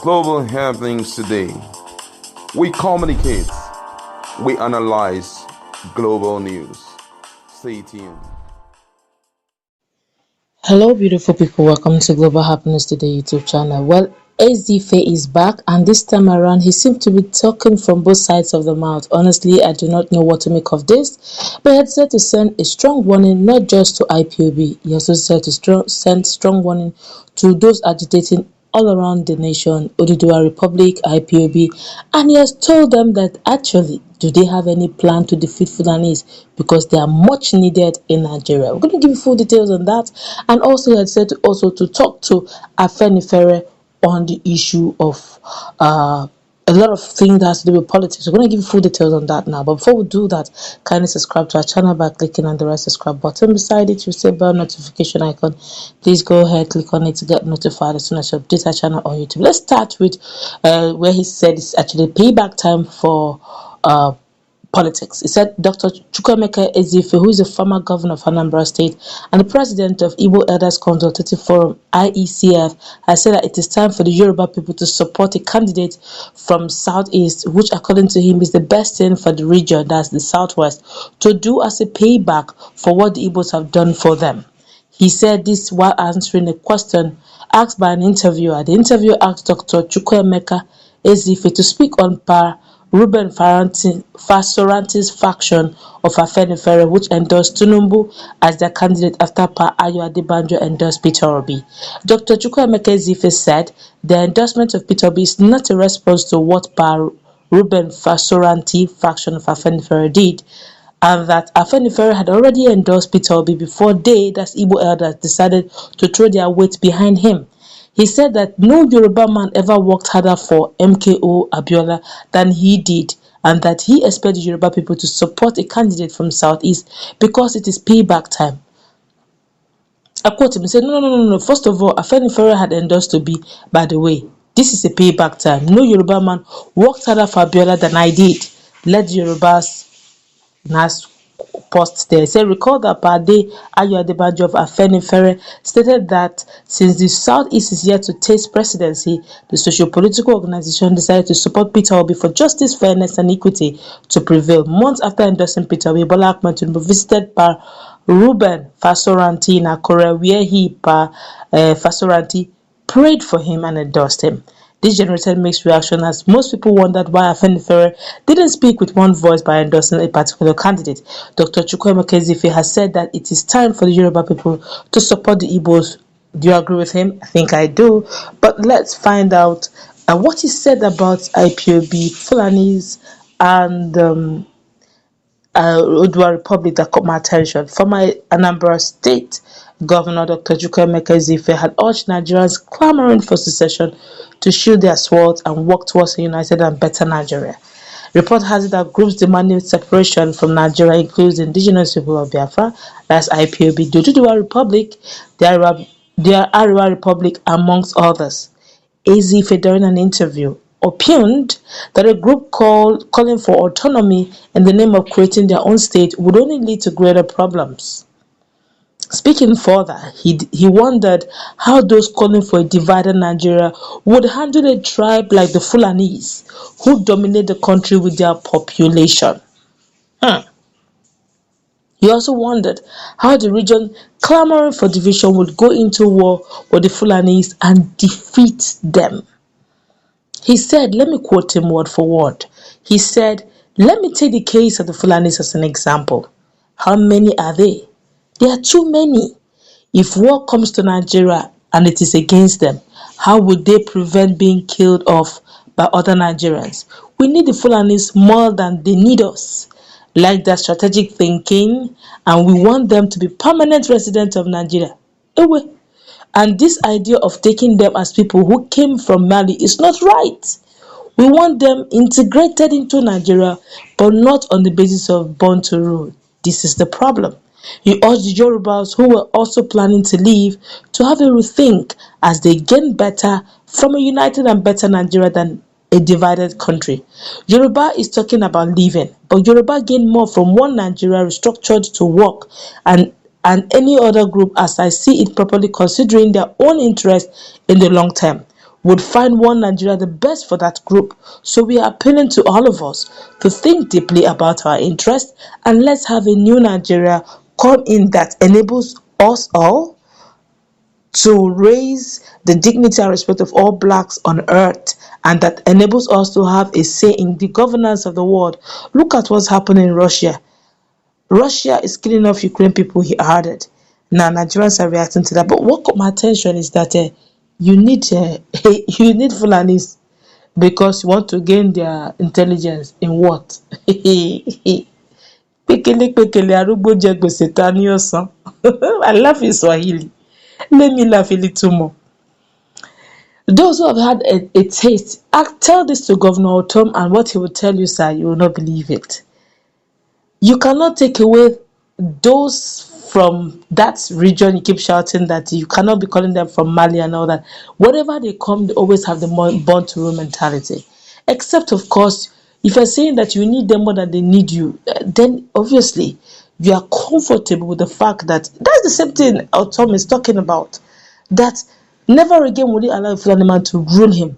global happenings today. We communicate, we analyze global news. Stay tuned. Hello, beautiful people. Welcome to Global Happiness Today YouTube channel. Well, Ezeife is back, and this time around, he seemed to be talking from both sides of the mouth. Honestly, I do not know what to make of this, but he had said to send a strong warning not just to IPOB. He also said to send strong warning to those agitating all around the nation, Oduduwa Republic, IPOB, and he has told them that actually, do they have any plan to defeat Fulanis because they are much needed in Nigeria? We're going to give you full details on that, and also he had said to talk to Afenifere on the issue of a lot of things that has to do with politics. We're going to give you full details on that now. But before we do that, kindly subscribe to our channel by clicking on the red subscribe button. Beside it, you'll see a bell notification icon. Please go ahead, click on it to get notified as soon as you update our channel on YouTube. Let's start with where he said it's actually payback time for politics. He said Dr. Chukwuemeka Ezeife, who is a former governor of Anambra State and the president of Igbo Elders Consultative Forum (IECF), has said that it is time for the Yoruba people to support a candidate from Southeast, which according to him is the best thing for the region, that's the Southwest, to do as a payback for what the Igbos have done for them. He said this while answering a question asked by an interviewer. The interviewer asked Dr. Chukwuemeka Ezeife to speak on Ruben Fasoranti's faction of Afenifere, which endorsed Tinubu as their candidate after Pa Ayo Adebanjo endorsed Peter Obi. Dr. Chukwuemeka Ezeife said the endorsement of Peter Obi is not a response to what Pa Ruben Fasoranti faction of Afenifere did, and that Afenifere had already endorsed Peter Obi before they, that's Igbo elders, decided to throw their weight behind him. He said that no Yoruba man ever worked harder for MKO Abiola than he did, and that he expected Yoruba people to support a candidate from Southeast because it is payback time. I quote him, he said, no. First of all, Afenifere had endorsed Obi, by the way. This is a payback time. No Yoruba man worked harder for Abiola than I did. Let Yorubas Nas post there. He said, recall that Pade Ayo Adebanjo of Afenifere stated that since the Southeast is yet to taste presidency, the socio-political organization decided to support Peter Obi for justice, fairness, and equity to prevail. Months after endorsing Peter Obi, Bola Ahmed Tinubu visited Ruben Fasoranti in Akure, where Fasoranti prayed for him and endorsed him. This generated mixed reaction as most people wondered why Afenifere didn't speak with one voice by endorsing a particular candidate. Dr. Chukwuemeka Ezeife has said that it is time for the Yoruba people to support the Igbos. Do you agree with him? I think I do. But let's find out what he said about IPOB, Fulanis, and Oduduwa Republic that caught my attention. Former Anambra State Governor Dr. Chukwuemeka Ezeife had urged Nigerians clamoring for secession to shield their swords and work towards a united and better Nigeria. Report has it that groups demanding separation from Nigeria includes the indigenous people of Biafra, that's IPOB, the Oduduwa Republic, the Ariwa Republic, amongst others. Ezeife, during an interview, opined that a group calling for autonomy in the name of creating their own state would only lead to greater problems. Speaking further, he wondered how those calling for a divided Nigeria would handle a tribe like the Fulanis, who dominate the country with their population. He also wondered how the region clamoring for division would go into war with the Fulanis and defeat them. He said, let me quote him word for word. He said, let me take the case of the Fulanis as an example. How many are they? There are too many. If war comes to Nigeria and it is against them, how would they prevent being killed off by other Nigerians? We need the Fulanis more than they need us. Like their strategic thinking, and we want them to be permanent residents of Nigeria. Anyway, and this idea of taking them as people who came from Mali is not right. We want them integrated into Nigeria, but not on the basis of born to rule. This is the problem. He urged the Yorubas who were also planning to leave to have a rethink as they gain better from a united and better Nigeria than a divided country. Yoruba is talking about leaving, but Yoruba gain more from one Nigeria restructured to work and any other group as I see it properly considering their own interest in the long term. would find one Nigeria the best for that group. So we are appealing to all of us to think deeply about our interests, and let's have a new Nigeria come in that enables us all to raise the dignity and respect of all blacks on earth, and that enables us to have a say in the governance of the world. Look at what's happening in Russia. Russia is killing off Ukraine people he added. Now Nigerians are reacting to that. But what caught my attention is that you need you need Fulanis because you want to gain their intelligence in what? Pekele pekele arúgbó jẹ gbèsè ta ní ọ̀sán. I laugh in Swahili. Let me laugh a little more. Those who have had a taste, tell this to Governor Otom, and what he will tell you, sir, you will not believe it. You cannot take away those from that region. You keep shouting that you cannot be calling them from Mali and all that. Whatever they come, they always have the born to rule mentality. Except, of course, if you're saying that you need them more than they need you, then obviously you are comfortable with the fact that that's the same thing Otom is talking about. That never again will he allow a Fulani man to rule him.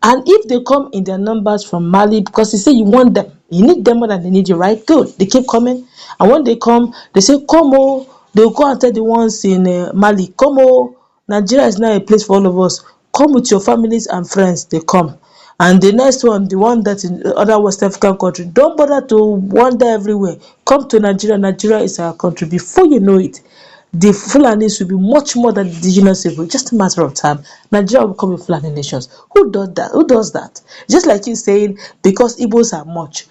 And if they come in their numbers from Mali, because you say you want them, you need them more than they need you, right? Good. They keep coming. And when they come, they say, come, oh, they'll go and tell the ones in Mali, come, oh, Nigeria is now a place for all of us. Come with your families and friends. They come. And the next one, the one that's in other West African country, don't bother to wander everywhere. Come to Nigeria. Nigeria is our country. Before you know it, the Fulanis will be much more than indigenous people. Just a matter of time. Nigeria will become a Fulani nation. Who does that? Who does that? Just like you saying, because Igbos are much.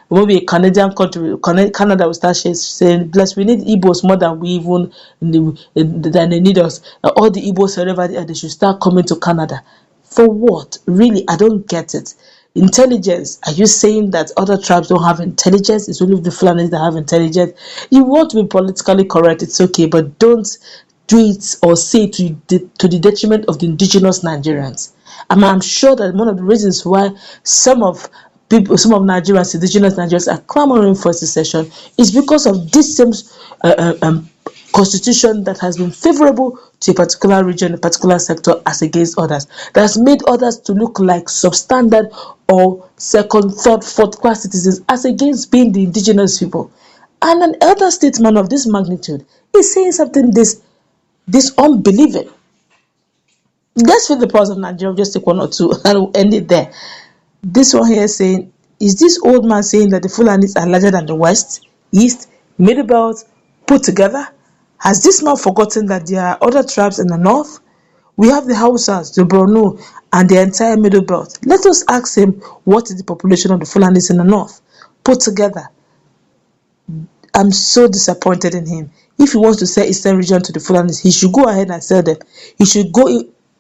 Maybe a Canadian country, Canada will start saying, bless, we need Igbos more than we even, than they need us. All the Igbos, wherever they should start coming to Canada. For what? Really, I don't get it. Intelligence. Are you saying that other tribes don't have intelligence? It's only the Fulanis that have intelligence. You want to be politically correct, it's okay, but don't do it or say it to the detriment of the indigenous Nigerians. I'm sure that one of the reasons why some of Nigerians, indigenous Nigerians, are clamoring for secession is because of this same constitution that has been favorable to a particular region, a particular sector, as against others. That has made others to look like substandard or second, third, fourth class citizens, as against being the indigenous people. And an elder statesman of this magnitude is saying something this unbelieving. Let's feel the pulse of Nigeria, just take one or two and we'll end it there. This one here is saying, is this old man saying that the Fulanis are larger than the West, East, Middle Belt put together? Has this man forgotten that there are other tribes in the north? We have the Hausas, the Borno, and the entire Middle Belt. Let us ask him what is the population of the Fulanis in the north put together. I'm so disappointed in him. If he wants to sell Eastern region to the Fulanis, he should go ahead and sell them. He should go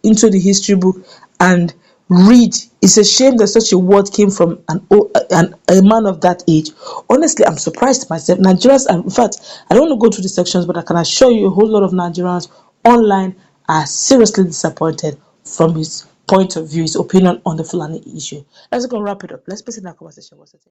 into the history book and read. It's a shame that such a word came from a man of that age. Honestly, I'm surprised myself. Nigerians, in fact, I don't want to go through the sections, but I can assure you a whole lot of Nigerians online are seriously disappointed from his point of view, his opinion on the Fulani issue. Let's go and wrap it up. Let's proceed in our conversation.